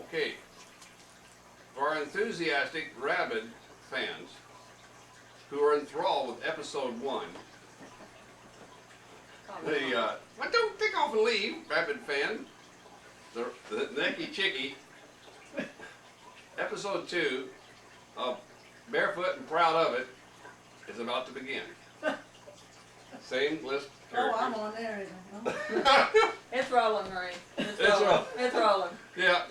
Okay. For our enthusiastic, rabid fans who are enthralled with episode 1, well, don't take off and leave, rabid fan. The nickie, chickie. Episode 2 of Barefoot and Proud of It is about to begin. Same list of characters. Oh, I'm on there, isn't it? It's rolling, Marie. It's It's rolling. It's rolling. Yeah.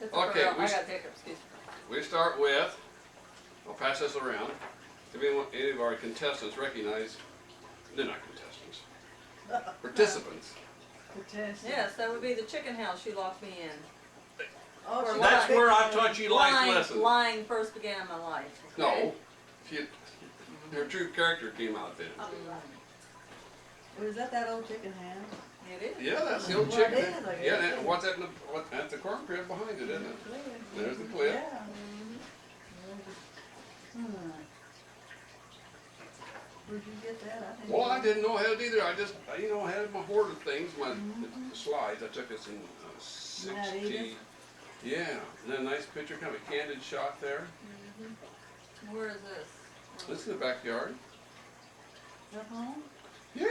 It's Okay, rolling. I got hiccups, excuse me. We start with, I'll pass this around. If any of our contestants recognize, they're not contestants, participants. Yes, that would be the chicken house you locked me in. Oh, Or she That's got where I pictures. taught you life lesson. Lying first began my life. Okay? No, her true character came out then. Was that old chicken house? It is. Yeah, that's the old Well, chicken. it is, I guess. Yeah, and what's that? That's the corn crib behind it, isn't it? There's the clip. Yeah. Where'd you get that? I think Well, I didn't know how to either. I just, I had my hoard of things, my the slides. I took this in 60. Yeah, and then a nice picture, kind of a candid shot there. Where is this? This is the backyard. Up home? Yeah.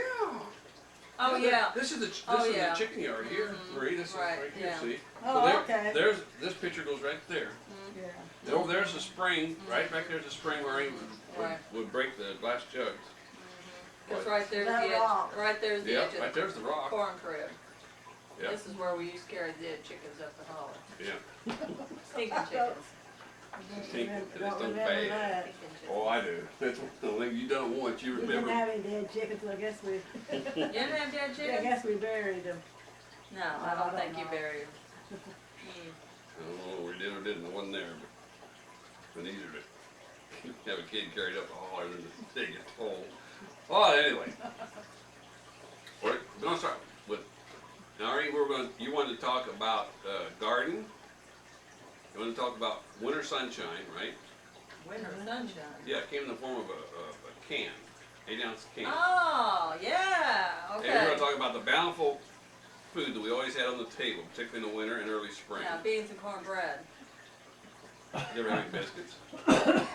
Oh, yeah. This is the Yeah. the chicken yard here, Marie. This is Right, right here. yeah. See? Oh, there, okay. This picture goes right there. Yeah. And over there's the spring. Right back there's the spring where he Right. would break the glass jugs. It's right there's That the edge. rock. Right there's the edge Yeah, right of there's the the rock. corn crib. Yeah. This is where we used to carry the dead chickens up the holler. Yeah. Stinking chickens. Think Don't it's remember done bad. that. Stinking chickens. Oh, I do. That's one thing you done once. You We didn't remember. have any dead chickens, so I guess we, You didn't have dead I chickens? guess we buried them. No, I don't think you buried them. I don't know we did or didn't. I wasn't there, but it's easier to have a kid carried up the holler than to dig a hole. Oh, anyway. We're going to start with, now, Ari, you wanted to talk about garden. You want to talk about winter sunshine, right? Winter sunshine. Yeah, it came in the form of a can, 8-ounce can. Oh, yeah. And we're going Okay. to talk about the bountiful food that we always had on the table, particularly in the winter and early spring. Yeah, beans and cornbread. You ever have any biscuits?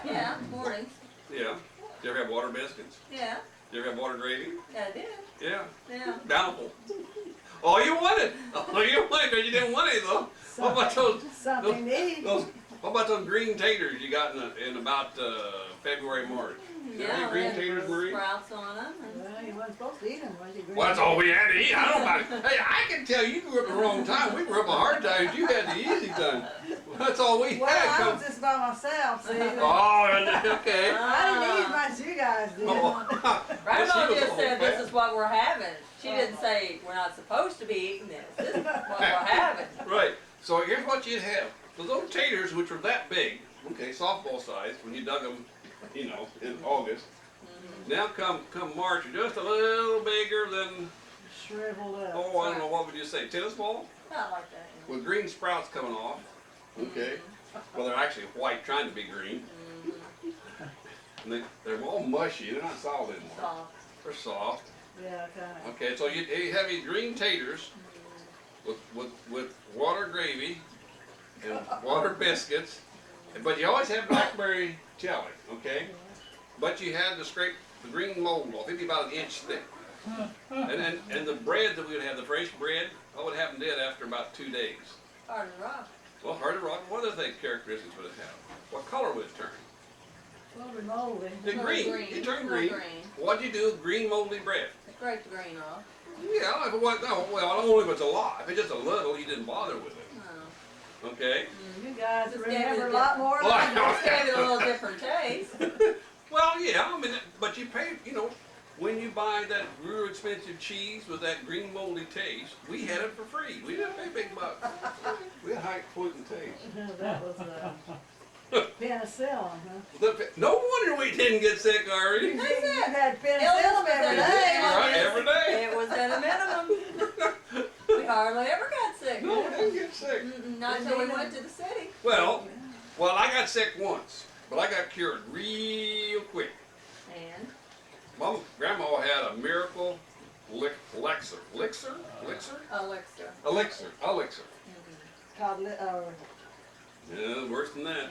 Yeah, mornings. Yeah. You ever have water biscuits? Yeah, You ever have water gravy? yeah, I did. Yeah. Yeah. Bountiful. Oh, you wanted. Oh, you wanted, but you didn't want any though. What about those? Something to eat. What about those green taters you got in about February, March? Yeah, Any we green had taters, Marie? sprouts on them. Well, you wasn't supposed to eat them, was you? Well, that's all we had to eat. I don't mind. Hey, I can tell you grew up in the wrong time. We grew up in hard times. You had the easy time. That's all we Well, had. I was just by myself, see. Oh, okay. I didn't eat as much as you guys did. Grandma was just all said fat. this is what we're having. She didn't say we're not supposed to be eating this. This is what we're having. Right. So here's what you'd have. Those little taters, which were that big, okay, softball size, when you dug them, in August. Now come March, you're just a little bigger than, Shriveled up. oh, I don't know, what would you say, tennis ball? Not like that. With green sprouts coming off. Okay. Well, they're actually white, trying to be green. And they're all mushy. They're not solid anymore. Soft. They're soft. Yeah, kind of. Okay, so you have these green taters with water gravy and water biscuits, but you always have blackberry jelly, okay? But you had to scrape the green mold off, maybe about an inch thick. And the bread that we would have, the fresh bread, what would happen then after about 2 days? Hard to rock. Well, hard to rock. What other characteristics would it have? What color would it turn? Well, we're moldy. It green. It turned green. Green. What'd you do with green moldy bread? Scrape the green off. Yeah, if it was, no, well, only if it's a lot. If it's just a little, you didn't bother with it. No. Okay? You guys Just remember gave a lot more than Well, I do. Just gave it a little different taste. Well, yeah, I mean, but you pay, when you buy that real expensive cheese with that green moldy taste, we had it for free. We didn't pay big bucks. We had high gluten taste. That was penicillin, huh? No wonder we didn't get sick already. You had Illness penicillin was every at day. Right, every day. It was at a minimum. We hardly ever got sick. No, we didn't get sick. Not until we went to the city. Well, I got sick once, but I got cured real quick. And Grandma had a miracle elixir. Elixir? elixir. Elixir. Called Yeah, worse than that.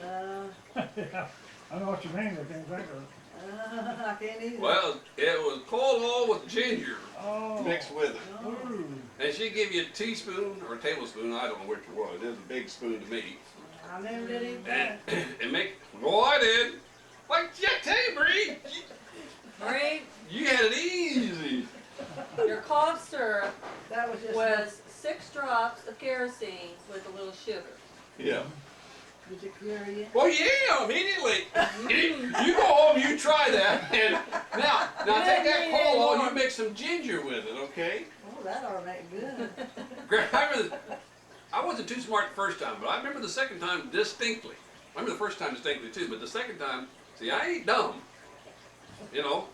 Yeah, I know what you mean, I can't think of it. I can't either. Well, it was coleslaw with ginger Oh. mixed with it. Ooh. And she give you a teaspoon or a tablespoon, I don't know which it was. It was a big spoon to me. I never did eat And, that. and make, well, I did. Like, I tell you, Bree, Marie, you had it easy. your cough syrup That was just. was 6 drops of kerosene with a little sugar. Yeah. Did you cure you? Well, yeah, immediately. You go home, you try that. And now take that coleslaw, you mix some ginger with it, okay? Oh, that ought to make good. I wasn't too smart the first time, but I remember the second time distinctly. I remember the first time distinctly too, but the second time, see, I ain't dumb, you know.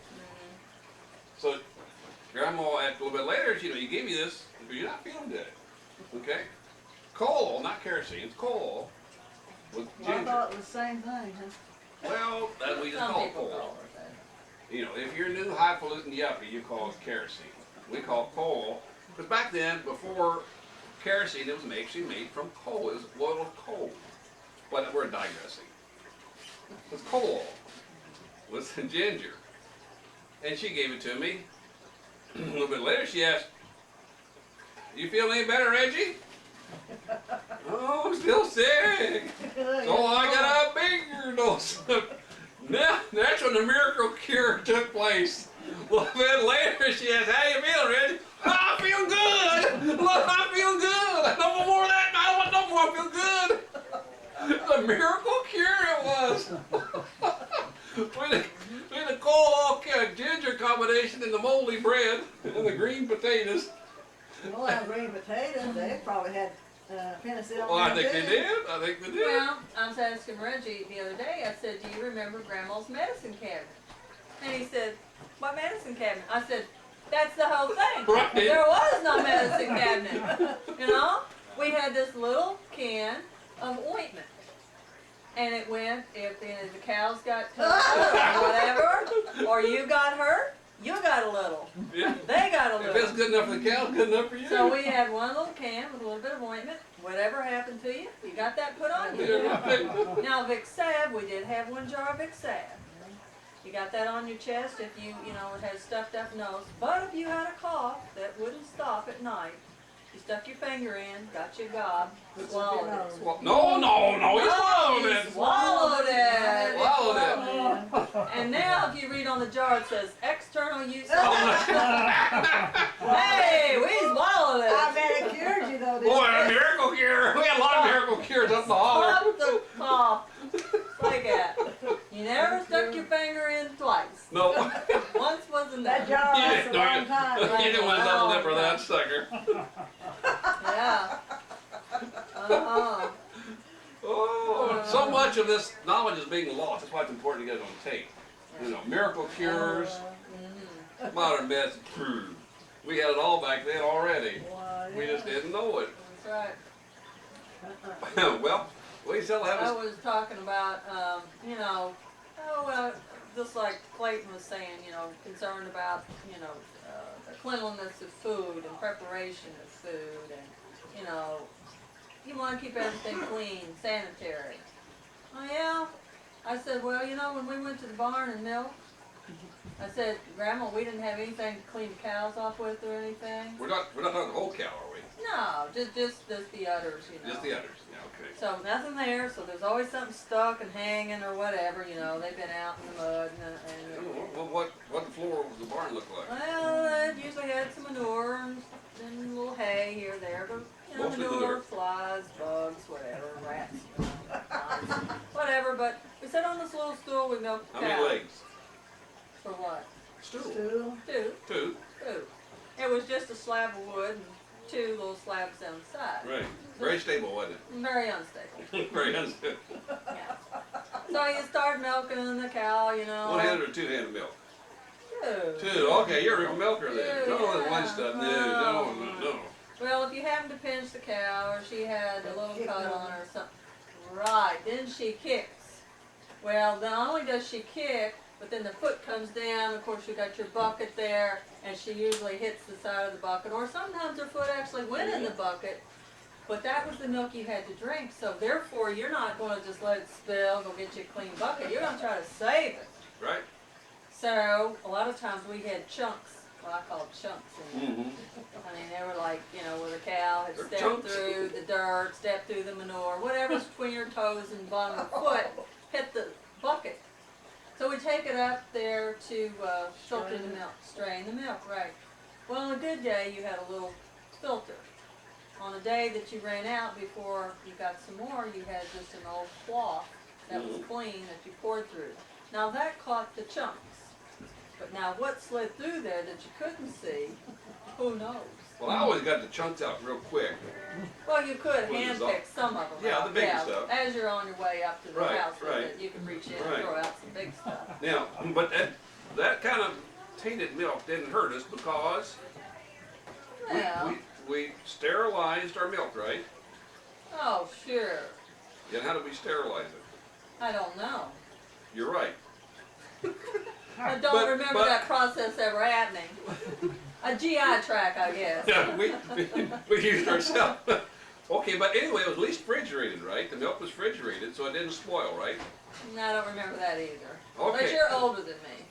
So, Grandma, after a little bit later, you gave me this, but you're not feeling good, okay? Coal, not kerosene, it's coal with Well, I ginger. thought it was the same thing, huh? Well, that we just Some call it people coal. call it that. You know, if you're new highfalutin yuppie, you call it kerosene. We call it coal, because back then, before kerosene, it was actually made from coal. It was oil of coal. But we're digressing. It's coal with some ginger. And she gave it to me. A little bit later, she asked, "You feel any better, Reggie?" "Oh, I'm still sick." So I got a bigger dose. Now, that's when the miracle cure took place. A little bit later, she asked, "How you feeling, Reggie?" "I feel good. Look, I feel good. No more of that. I don't want no more. I feel good." The miracle cure it was. With the coal ginger combination and the moldy bread and the green potatoes. Well, that green potatoes, they probably had penicillin. Well, I in think them, they too. did. I think they did. Well, I was asking Reggie the other day, I said, "Do you remember Grandma's medicine cabinet?" And he said, "What medicine cabinet?" I said, "That's the whole thing. Right. There was no medicine cabinet. You know? We had this little can of ointment. And it went, if the cows got touched or whatever, or you got hurt, you got a little. Yeah. They got a If it's little. good enough for the cows, good enough for you. So we had one little can with a little bit of ointment. Whatever happened to you, you got that put on you. Yeah, right. Now Vic Salve, we did have one jar of Vic Salve. You got that on your chest if you had stuffed up nose. But if you had a cough that wouldn't stop at night, you stuck your finger in, got your gob, swallowed it. No, you swallowed You it. swallowed it. Swallowed it. And now if you read on the jar, it says external use. Oh, Hey, we swallowed I it. bet it cured you though, didn't boy, a it? miracle cure. We had a lot of miracle cures up the holler. Stop the cough. Like that. You never stuck your finger in twice. No. Once was That enough. jar You lasts didn't, a long time. you didn't want to double dip for that sucker. Yeah. Uh-huh. Oh, so much of this knowledge is being lost. That's why it's important to get it on tape. You know, miracle cures, modern medicine. We had it all back then already. Well, We just yeah. didn't know it. That's right. Well, we still have I us. was talking about, just like Clayton was saying, concerned about, the cleanliness of food and preparation of food and, you want to keep everything clean, sanitary. Oh yeah. I said, well, when we went to the barn and milk, I said, Grandma, we didn't have anything to clean the cows off with or anything. We're not talking the whole cow, are we? No, just the udders, Just the udders. Yeah, okay. So nothing there, so there's always something stuck and hanging or whatever, they've been out in the mud and What the floor of the barn look like? well, it usually had some manure and a little hay here or there, but Mostly manure, manure. flies, bugs, whatever, rats, flies, whatever, but we sat on this little stool, we milked the How cow. many legs? For what? Stool. Stool. Two. Two. It was just a slab of wood and 2 little slabs down the side. Right. Very stable, wasn't Very unstable. it? Very unstable. Yeah. So you start milking the cow, One-handed or two-handed milk? Two. Two. Okay, you're a real milker then. Two, No, that's one yeah. stuff. No. Well, if you happen to pinch the cow, or she had a little Kick cut on on her or something, right, then she kicks. Well, not only does she kick, but then the foot comes down, of course you got your bucket there, and she usually hits the side of the bucket, or sometimes her foot actually went in the bucket, But that was the milk you had to drink, so therefore you're not gonna just let it spill, go get you a clean bucket, you're gonna try to save it. Right? So, a lot of times we had chunks, what I call chunks in there. Mm-hmm. I mean, they were like, you know, where the cow had They're stepped chunks. through the dirt, stepped through the manure, whatever's between your toes and bottom of the foot, hit the bucket. So we take it up there to filter the milk, strain the milk, right. Well, on a good day, you had a little filter. On a day that you ran out before you got some more, you had just an old cloth that was clean that you poured through. Now that caught the chunks. But now what slid through there that you couldn't see, who knows? Well, I always got the chunks out real quick. Well, you could What is handpick some of them Yeah, out. the bigger stuff. As you're on your way up to the Right, house, with right. it, you can reach in Right. and throw out some big stuff. Now, but that kind of tainted milk didn't hurt us because Well, we sterilized our milk, right? oh sure. And how did we sterilize it? I don't know. You're right. I don't But- remember but- that process ever happening. A GI tract, I guess. Yeah, we used ourselves. Okay, but anyway, it was at least refrigerated, right? The milk was refrigerated, so it didn't spoil, right? No, I don't remember that either. Okay. But you're older than me.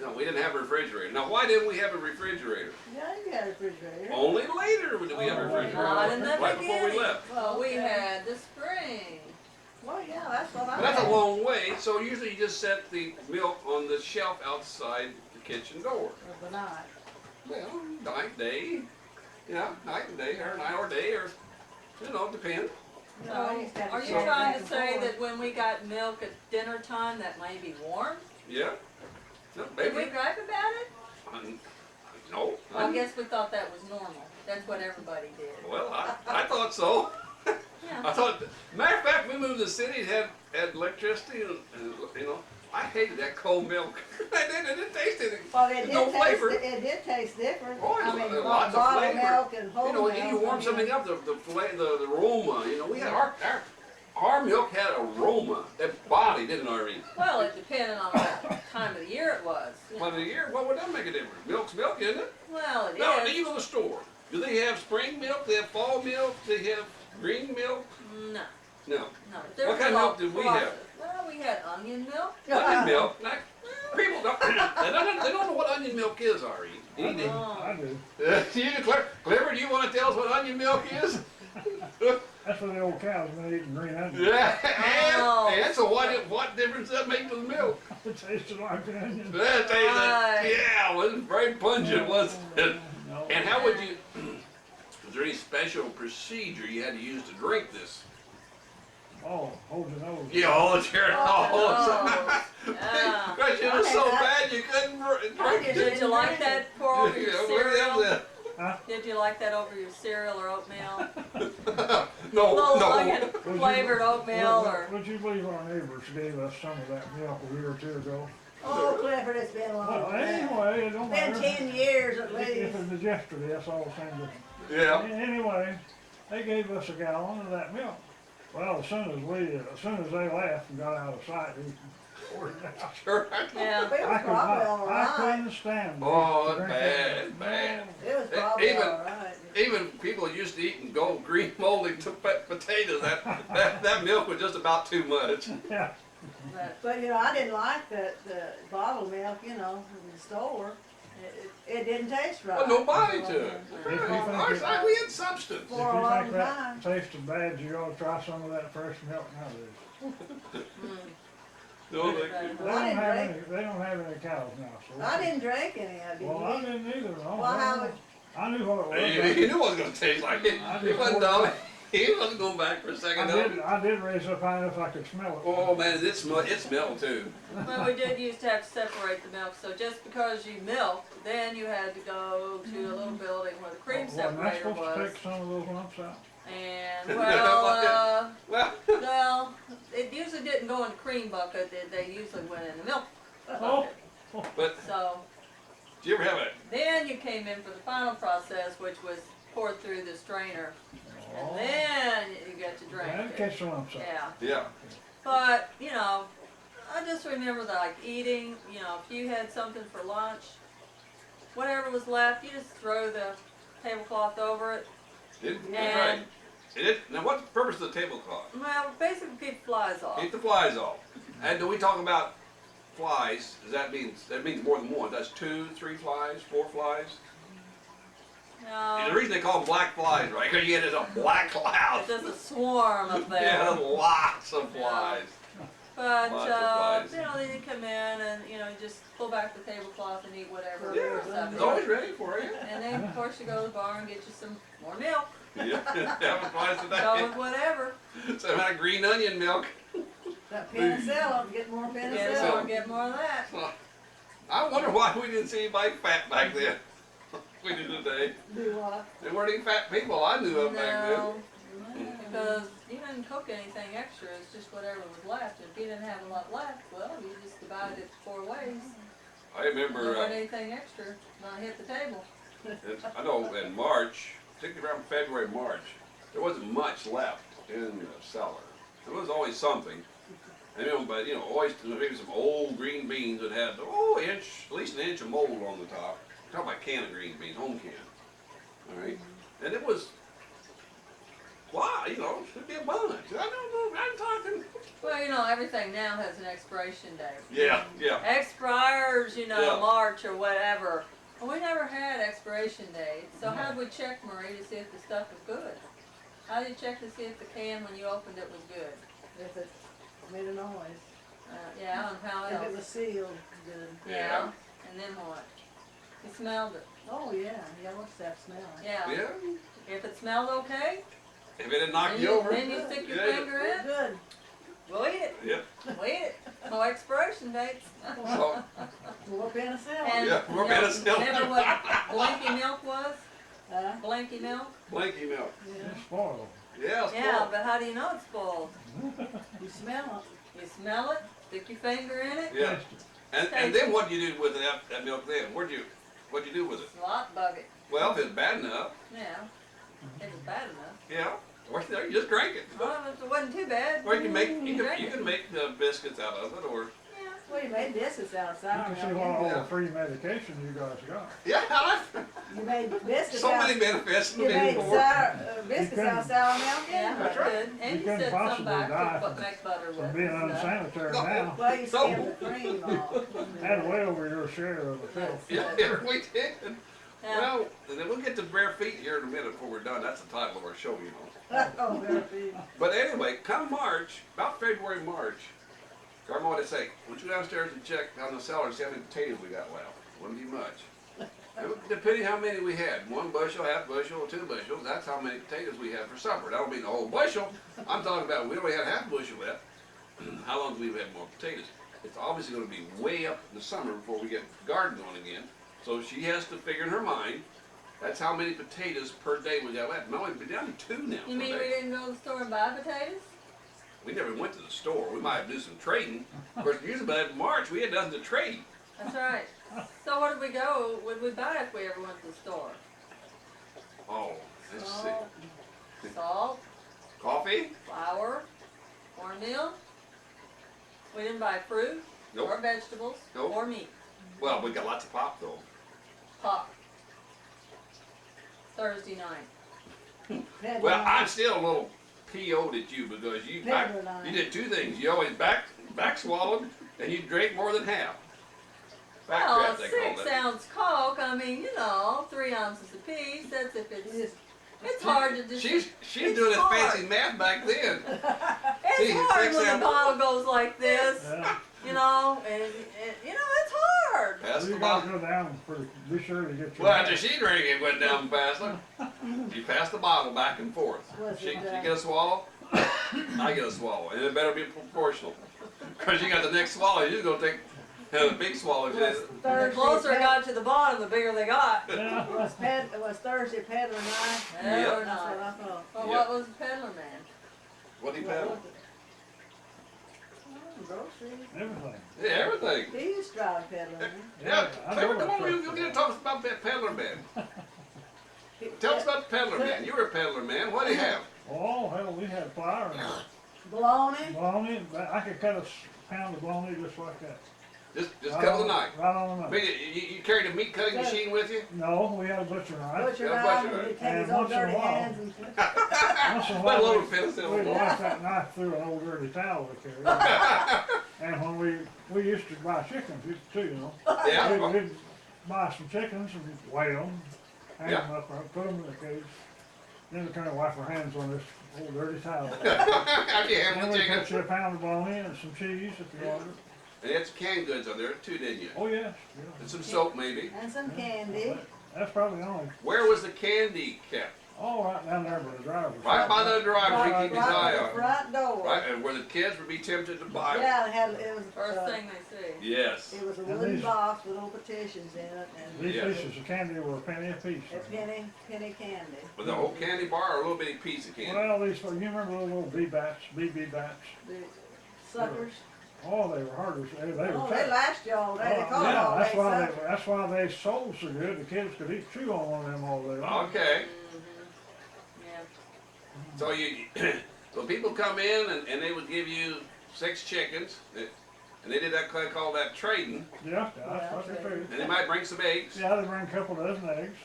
No, we didn't have a refrigerator. Now, why didn't we have a refrigerator? Yeah, you had a refrigerator. Only later did we have a Oh, refrigerator. Not in the Right before we beginning. left. Well, we Okay. had the spring. Well, yeah, that's what I But that's a had. long way, so usually you just set the milk on the shelf outside the kitchen door. But not. Well, night, day, night and day, or night or day, or, depends. No, I used to have to Are you shake it trying back to and say forth. that when we got milk at dinner time, that may be warm? Yeah. No, Did we maybe. gripe about it? No. I guess we thought that was normal. That's what everybody did. Well, I thought so. I Yeah. thought, matter of fact, we moved to the city, had electricity, and I hated that cold milk. I didn't taste it. Well, it There's did no taste, flavor. it did taste different. Oh, I mean, lots of bottled flavor. milk and whole milk. You warm something up, the aroma. We had our milk had aroma. That body didn't already. Well, it depended on what time of the year it was. you One know. of the year, what would that make a difference? Milk's milk, isn't it? Well, it Now, do is. you go to the store? Do they have spring milk? They have fall milk? They have green milk? No, No. no. But What kind of milk did we have? Well, we had onion milk. Onion milk. Now, people don't, they don't know what onion milk is, Ari. I do. Clever, do you want to tell us what onion milk is? That's what the old cows been eating green onions. Yeah. Oh. And so what difference does that make to the milk? It tasted like an onion. That tastes Right. yeah, it wasn't very pungent, was it? No. And how would you, was there any special procedure you had to use to drink this? Oh, hold your nose. Yeah, hold it here. Oh, yeah. Because it was so bad you couldn't drink it. Did you like that pour over your Yeah, what cereal? is Did you like that over your cereal or oatmeal? that? No, Little no. onion flavored oatmeal or? Would you believe our neighbors gave us some of that milk a year or two ago? Oh, Clifford, it's been a long Well, time. anyway, it don't Been matter. 10 years at If least. it was yesterday, that's all the same difference. Yeah. Anyway, they gave us a gallon of that milk. Well, as soon as they left and got out of sight, we poured it out. Sure. Yeah. It was I could probably not, I alright. couldn't stand it. Oh, to drink bad, that. bad. It was probably Even- alright. Even people used to eat and go green moldy potatoes. That milk was just about too much. Yeah, But But I didn't like the bottled milk, in the store. It didn't taste right. Well, nobody to it. If you think Our it- side, we had substance. if For you a long think that time. tasted bad, you ought to try some of that fresh milk nowadays. No, They I don't didn't have drink- any, they don't have any cows now, so. I didn't drink any of it. Well, I didn't either, no. Well, how would- I knew what it was. He knew what it was going to taste like. He wasn't dumb. He wasn't going back for a second. I did raise up high enough I could smell it. Oh man, it smelled too. Well, we did used to have to separate the milk, so just because you milked, then you had to go to a little building where the cream Wasn't I separator supposed to was. take some of those lumps out? And, well, Well, well, it usually didn't go in the cream bucket, they usually went in the milk Oh. bucket. but So, did you ever have it? then you came in for the final process, which was poured through the strainer, Oh. and then you get to drink And it. catch the lumps out. Yeah. Yeah. But, I just remember that, like eating, if you had something for lunch, whatever was left, you just throw the tablecloth over it. Didn't And Now, what's the purpose of the tablecloth? Well, basically keep flies off. Keep the flies off. And do we talk about flies? Does that means more than one? That's 2, 3 flies, 4 flies? No, The reason they call them black flies, right? Because you get a black cloud. it's just a swarm up there. Yeah, lots of flies. But, Lots of flies. you know, then you come in and, you know, you just pull back the tablecloth and eat whatever. Yeah, is up it's there. always ready for you. And then, of course, you go to the bar and get you some more milk. Yeah, having flies Go today. with whatever. Some kind of green onion milk. That penicillin, get more Get penicillin. more, get more of that. I wonder why we didn't see anybody fat back then. We do today. Do what? There weren't any fat people I knew of back then. No, because you didn't cook anything extra, it's just whatever was left. If you didn't have a lot left, well, you just divided it 4 ways. I There remember, wasn't anything extra, not hit the table. I know in March, particularly around February, March, there wasn't much left in the cellar. There was always something. And, but always maybe some old green beans that had at least an inch of mold on the top. I'm talking about can of green beans, home can. All right, and it was it'd be a bunch. I don't know. I'm talking. Well, everything now has an expiration date. Yeah, yeah. Expires, Yeah. March or whatever. Well, we never had expiration dates, so how'd we check, Marie, to see if the stuff was good? How did you check to see if the can, when you opened it, was good? If it made a noise. Yeah, and how If it else? was sealed, good. Yeah, and then what? You smelled it. Oh, yeah, yellow stuff smell. Yeah. Yeah. If it smelled okay, If it didn't knock then you over. then you stick your Yeah. finger in. Good. We'll eat it. Yeah. We'll eat it. No expiration dates. So, More penicillin. And Yeah, we're penicillin. remember what blanky milk was? Huh? Blanky milk? blanky milk. Yeah. It's spoiled. Yeah, it's Yeah, full. but how do you know it's spoiled? You smell You smell it, stick your finger in it, Yeah. And then what do you do with that milk then? What'd you do with it? slot bug it. Well, if it's bad enough, Yeah, if it's bad enough. yeah. Or you just drink it. Well, if it wasn't too bad. Or you can make drink you it. can make the biscuits out of it, or it. Well, you made biscuits out of You sour can see milk. what all Yeah. the free medication you guys got. yeah. You made biscuits So out. many benefits to You be made for. biscuits couldn't- out of sour milk. Yeah, That's I right. could. And You you couldn't said some possibly back die to put make butter with. From being and stuff. unsanitary No. now. Well, you skimmed the cream off. Had way over your share of the filth. Yeah, we did. Yeah. Well, and then we'll get to bare feet here in a minute before we're done. That's the title of our show, Oh, very big. But anyway, come March, about February, March, Carmen, what I say, went you downstairs and check down the cellar and see how many potatoes we got left. Wouldn't be much. And depending how many we had, 1 bushel, half bushel, 2 bushels, that's how many potatoes we had for supper. That don't mean the whole bushel. I'm talking about we only had half bushel left. How long do we have more potatoes? It's obviously going to be way up in the summer before we get the garden going again. So she has to figure in her mind, that's how many potatoes per day we got left. And only been down to 2 now You per mean we day. didn't go to the store and buy potatoes? We never went to the store. We might do some trading. Of course, usually by March we had nothing to trade. That's right. So what did we go? Would we buy if we ever went to the store? Oh, let's see. Salt. Salt, Coffee? flour, cornmeal. We didn't buy fruit Nope. or vegetables Nope. or meat. Well, we got lots of pop though. Pop. Thursday night. Peddler Well, I'm night. still a little PO'd at you because you Peddler night. you did 2 things. You always back swallowed and you drank more than half. Back Well, draft, they call 6 that. ounce Coke, 3 ounces apiece. That's if You it's, just- it's hard to just, She's it's doing this hard. fancy math back then. it's See, hard 6 when the ounces. bottle goes like this, Yeah. and it's hard. Pass So the you gotta bottle. go down for, be sure to get your. Well, after she drank it, went down faster. You pass the bottle back and forth. Was She it, get a swallow, I get a swallow, and it better be proportional. Because you got the next swallow, you're gonna take a big swallow. was The Thursday closer it ped- got to the bottom, the bigger they got. Yeah. was Thursday peddler night? Yep. Or That's what not. I thought. Well, Yep. what was the peddler man? What do you What paddle? was it? Oh, groceries. Everything. Yeah, everything. He used to drive a peddler, man. Yeah, I Taylor, know come on, that you get to talk about that peddler man. Tell us about the peddler man. You were a peddler man. What do you have? Oh, hell, we had flour and Bologna. bologna. I could cut a pound of bologna just like that. Just Right cut with a on- knife. Right on the I knife. mean, you carried a meat cutting machine with you? No, we had a butcher knife. Butcher Yeah, knife, butcher and he'd knife. take his And old once in a dirty while- hands and. Once in a Let alone while, a penicillin we'd ball. wash that knife through an old dirty towel we carried. And when we used to buy chickens too, you know. Yeah. We'd buy some chickens and weigh them, hang Yeah. them up, put them in the cage. Then we kind of wipe our hands on this old dirty towel. How do you Then handle we chicken? cut you a pound of bologna and some cheese if you want it. And you had some canned goods on there too, didn't you? Oh, yes, yeah. And some soap maybe. And some candy. That's probably the only, Where was the candy kept? oh, right down there by the driver's. Right by the driver, Right, we keep his eye right at on. the front door. Right, and where the kids would be tempted to buy it. Yeah, it was, First thing they see. Yes. it was a And wooden these- box with little petitions in it and These Yeah. pieces of candy were a penny a piece. a penny candy. With the whole candy bar or a little bitty piece of candy? Well, you remember those little BB bats? The suckers. Oh, they were hard as, they were Oh, tough. they last you all day. They Oh, call it all yeah, day suckers. that's why they sold so good. The kids could chew on one of them all day long. Okay. Yeah. So so people come in and they would give you 6 chickens, and they did that called that trading, Yeah, that's what they do. and they might bring some eggs. Yeah, they bring a couple dozen eggs.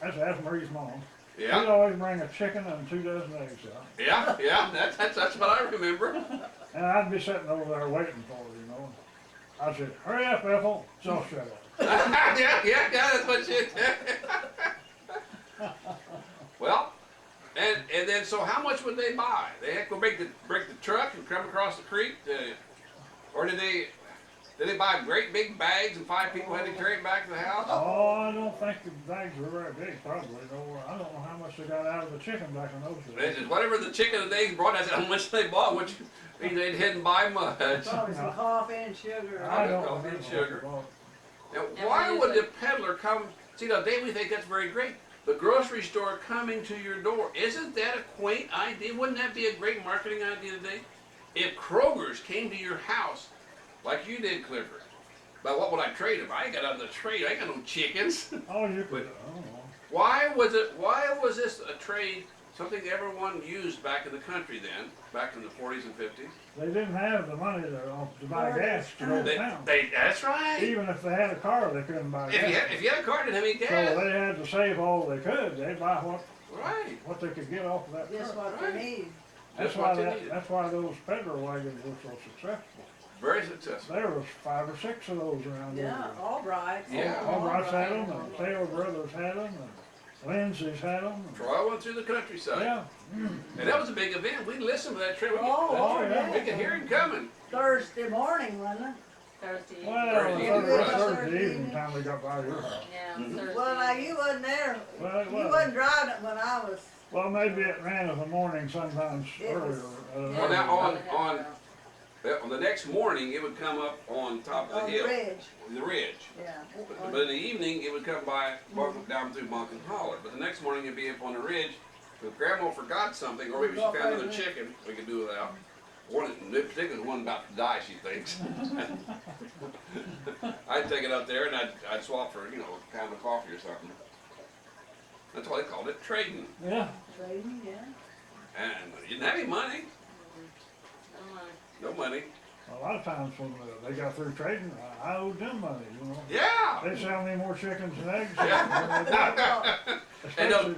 That's Marie's mom. She'd Yeah, always bring a chicken and 2 dozen eggs out. yeah. That's what I remember. And I'd be sitting over there waiting for her, you know. I'd say, hurry up, Ethel. So shut up. yeah. That's what she did. Well, and then so how much would they buy? They had to break the truck and come across the creek, or did they buy great big bags and 5 people had to carry it back to the house? Oh, I don't think the bags were very big, probably. No, I don't know how much they got out of the chicken back in those They days. said, whatever the chicken and eggs brought, I said, how much they bought, which they didn't buy much. Probably some coffee and sugar. I don't coffee and remember sugar. what Now, Yeah, why we would use the peddler come? See, now, Dave, we think that's very great. The grocery store coming to your door. Isn't that a quaint idea? Wouldn't that be a great marketing idea today? If Kroger's came to your house, like you did, Clifford, but what would I trade them? I ain't got nothing to trade. I ain't got no chickens. Oh, you could, I don't know. Why was this a trade, something everyone used back in the country then, back in the 40s and 50s? They didn't have the money to buy gas to go to town. That's right. Even if they had a car, they couldn't buy gas. If you had a car, didn't have any So gas. they had to save all they could. They'd buy Right. what they could get off of that Just truck. what they need. Just what they That's needed. why those peddler wagons were so successful. Very successful. There was 5 or 6 of those around Yeah, there. all right. Yeah. Albright's had them, and Taylor Brothers had them, and Lindsay's had them. Troy went through the countryside. Yeah, And that was a big event. We listened to that trip. Oh, yeah. We could hear him coming. Thursday morning, wasn't it? Thursday evening. well, Thursday evening, Thursday, right. Thursday evening time we got by your house. Yeah, Mhm. Thursday. Well, now evening. you wasn't there. Well, it You was. wasn't driving it when I was. Well, maybe it ran in the morning sometimes It was- earlier. Well, now on- Yeah. On the next morning, it would come up on top of On the the hill, ridge, the ridge. yeah. But in the evening, it would come by, walk down through Monk and Holler. But the next morning, it'd be up on the ridge. If Grandma forgot something, or maybe she found another chicken we could do without. One in particular, one about to die, she thinks. I'd take it up there and I'd swap for, a pound of coffee or something. That's why they called it trading. Yeah, Trading, yeah. And you didn't have any money. No money. No money. a lot of times when they got through trading, I owed them money, you know. Yeah. They sell me more chickens and eggs. Yeah. than they did. And Especially,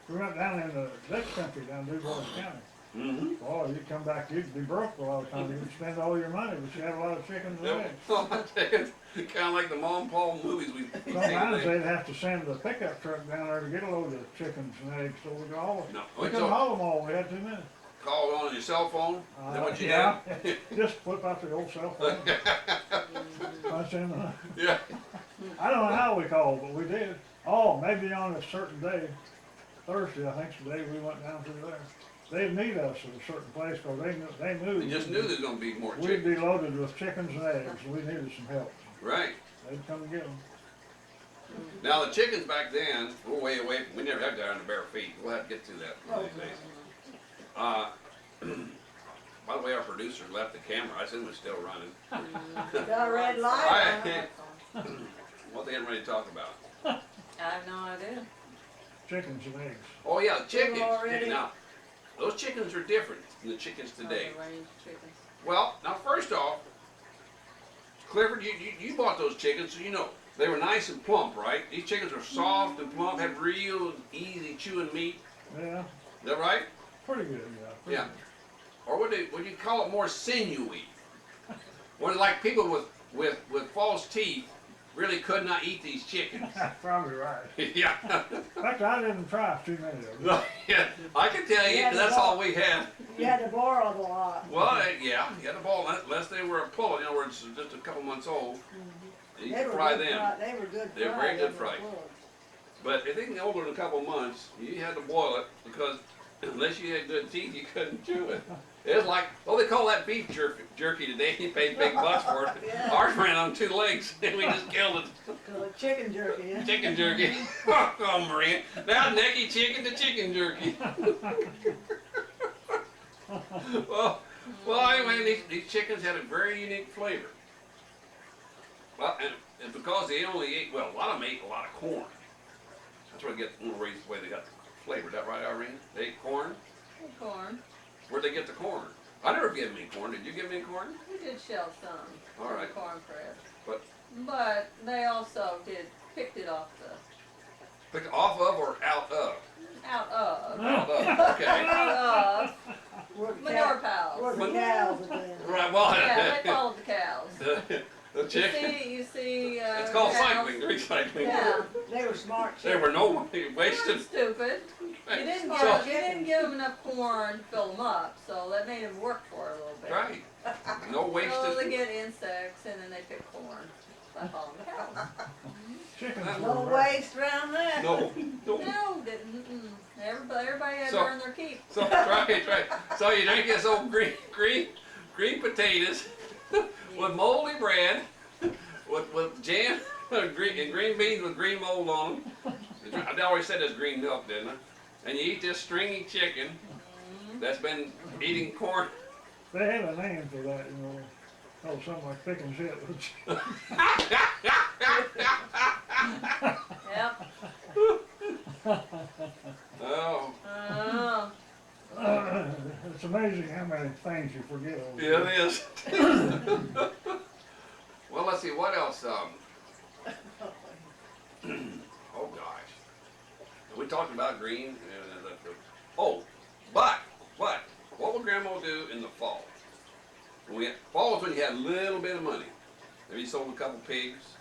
we went down in the Dutch country, down Dubois County. Mm-hmm. Oh, you'd come back, you'd be broke a lot of times. You'd spend all your money, but you had a lot of chickens and eggs. Kind of like the Mom Paul movies we see Sometimes today. they'd have to send the pickup truck down there to get a load of chickens and eggs, so we could haul them. No, We couldn't so haul them all, we had too many. call on your cell phone. Is that what you Yeah, did? just flip out the old cell phone. Punch in the, Yeah. I don't know how we called, but we did. Oh, maybe on a certain day, Thursday, I think's the day we went down through there. They'd meet us at a certain place, cause they knew. We just knew there's gonna be more We'd chickens. be loaded with chickens and eggs, and we needed some help. Right. They'd come and get them. Now the chickens back then, we're way away from, we never had that on the bare feet. We'll have to get to that one of these days. By the way, our producer left the camera. I assume it's still running. Got a red light on it. What they getting ready to talk about? I have no idea. Chickens and eggs. Oh yeah, chickens. already? Now, those chickens are different than the chickens today. Oh, the range chickens. Well, now first off, Clifford, you bought those chickens, so you know they were nice and plump, right? These chickens are soft and plump, have real easy chewing meat. Yeah, Is that right? Pretty good, yeah. Pretty Yeah. good. Or would you call it more sinewy? Or like people with false teeth really could not eat these chickens. Probably right. Yeah. In fact, I didn't try too many of them. Yeah, I can tell you, 'cause that's all we had. You had to borrow the lot. Well, yeah, you had to boil them unless they were a pull, in other words, just a couple months old. You They can were fry good them. fried. They were good They're fried. very good they fried. were. But if they can older than a couple months, you had to boil it because unless you had good teeth, you couldn't chew it. It was like, oh, they call that beef jerky today. You paid big bucks for it. Yeah. Ours ran on 2 legs and we just killed it. Call it chicken jerky. Yeah. Chicken jerky. Oh, Maria. Now necky chicken to chicken jerky. well, anyway, these chickens had a very unique flavor. Well, and because they only ate, well, a lot of them ate a lot of corn. That's where they get one of the reasons why they got the flavor. Is that right, Irene? They ate corn? Corn. Where'd they get the corn? I never gave them any corn. Did you give them any corn? We did shell some. All from right. the corn crib. But- they also picked it off Picked off of or out of? out of, Out of, okay. out of Where the manure cow- where piles. the cows have been. Right, well, Yeah, they followed the cows. the chicken. You see, It's called cows. cycling, recycling. Yeah. They were smart There chickens. were no They wasted. weren't stupid. You didn't So- give them enough corn to fill them up, so that made them work for it a little bit. Right. No So they wasted. get insects and then they pick corn by following the cows. Chickens No were right. waste around there. No. No, didn't. Everybody had So- to earn their keep. So right. So you drink this old green potatoes with moldy bread, with jam, and green beans with green mold on them. I always said there's green milk, didn't I? And you eat this stringy chicken that's been eating corn. They had a name for that, you know. Oh, something like thick and shit. Yep. Oh, Oh. It's amazing how many things you forget over yeah, it is. Well, let's see, what else? Oh gosh, we talked about green. But what would Grandma do in the fall? Fall is when you had a little bit of money. Maybe you sold a couple pigs.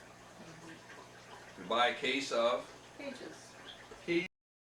You buy a case of Peaches.